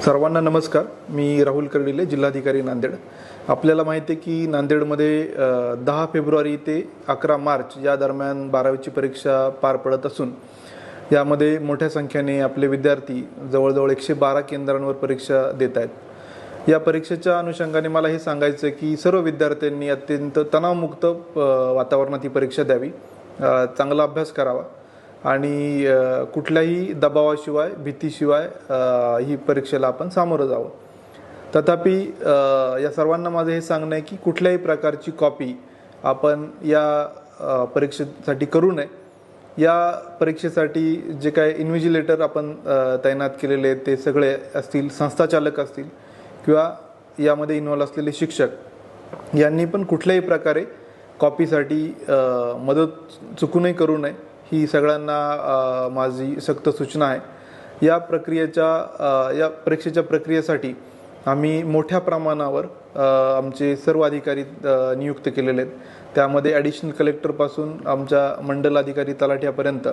सर्वांना नमस्कार. मी राहुल कर्डिले, जिल्हाधिकारी नांदेड. आपल्याला माहिती आहे की नांदेडमध्ये 10 फेब्रुवारी ते 11 मार्च या दरम्यान 12वीची परीक्षा पार पडत असून यामध्ये मोठ्या संख्येने आपले विद्यार्थी जवळजवळ 112 केंद्रांवर परीक्षा देत आहेत. या परीक्षेच्या अनुषंगाने मला हे सांगायचं आहे की सर्व विद्यार्थ्यांनी अत्यंत तणावमुक्त वातावरणात ही परीक्षा द्यावी, चांगला अभ्यास करावा आणि कुठल्याही दबावाशिवाय भीतीशिवाय ही परीक्षेला आपण सामोरं जावं. तथापि या सर्वांना माझं हे सांगणं आहे की कुठल्याही प्रकारची कॉपी आपण या परीक्षेसाठी करू नये. या परीक्षेसाठी जे काय इन्व्हिजिलेटर आपण तैनात केलेले आहेत ते सगळे असतील, संस्थाचालक असतील किंवा यामध्ये इन्व्हॉल्व असलेले शिक्षक यांनी पण कुठल्याही प्रकारे कॉपीसाठी मदत चुकूनही करू नये, ही सगळ्यांना माझी सक्त सूचना आहे. या परीक्षेच्या प्रक्रियेसाठी आम्ही मोठ्या प्रमाणावर आमचे सर्व अधिकारी नियुक्त केलेले आहेत. त्यामध्ये ॲडिशनल कलेक्टरपासून आमच्या मंडल अधिकारी तलाठ्यापर्यंत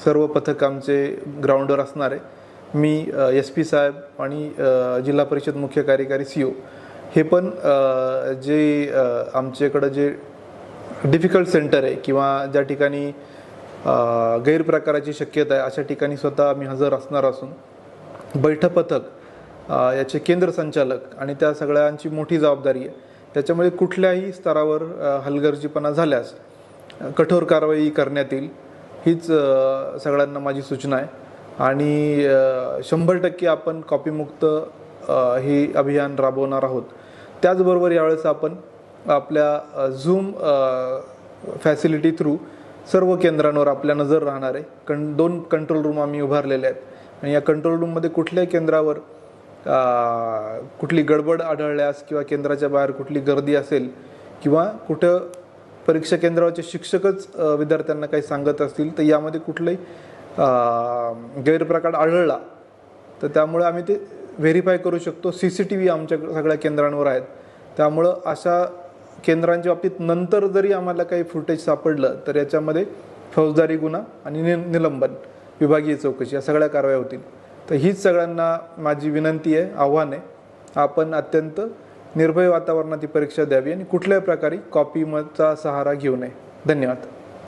सर्व पथक आमचे ग्राउंडवर असणार आहे. मी SP साहेब आणि जिल्हा परिषद मुख्य कार्यकारी CO हे पण जे आमच्याकडं जे डिफिकल्ट सेंटर आहे किंवा ज्या ठिकाणी गैरप्रकाराची शक्यता आहे अशा ठिकाणी स्वतः आम्ही हजर असणार असून बैठक पथक याचे केंद्र संचालक आणि त्या सगळ्यांची मोठी जबाबदारी आहे. त्याच्यामुळे कुठल्याही स्तरावर हलगर्जीपणा झाल्यास कठोर कारवाई करण्यात येईल, हीच सगळ्यांना माझी सूचना आहे. आणि 100% आपण कॉपीमुक्त हे अभियान राबवणार आहोत. त्याचबरोबर यावेळेस आपण आपल्या Zoom फॅसिलिटी थ्रू सर्व केंद्रांवर आपल्या नजर राहणार आहे. 2 कंट्रोल रूम आम्ही उभारलेले आहेत आणि या कंट्रोल रूममध्ये कुठल्याही केंद्रावर कुठली गडबड आढळल्यास किंवा केंद्राच्या बाहेर कुठली गर्दी असेल किंवा कुठं परीक्षा केंद्रावरचे शिक्षकच विद्यार्थ्यांना काही सांगत असतील तर यामध्ये कुठलाही गैरप्रकार आढळला तर त्यामुळे आम्ही ते व्हेरीफाय करू शकतो. CCTV आमच्या सगळ्या केंद्रांवर आहेत. त्यामुळं अशा केंद्रांच्या बाबतीत नंतर जरी आम्हाला काही फुटेज सापडलं तर याच्यामध्ये फौजदारी गुन्हा आणि निलंबन, विभागीय चौकशी या सगळ्या कारवाया होतील. तर हीच सगळ्यांना माझी विनंती आहे, आव्हान आहे. आपण अत्यंत निर्भय वातावरणात ही परीक्षा द्यावी आणि कुठल्याही प्रकारे कॉपीचा सहारा घेऊ नये. धन्यवाद.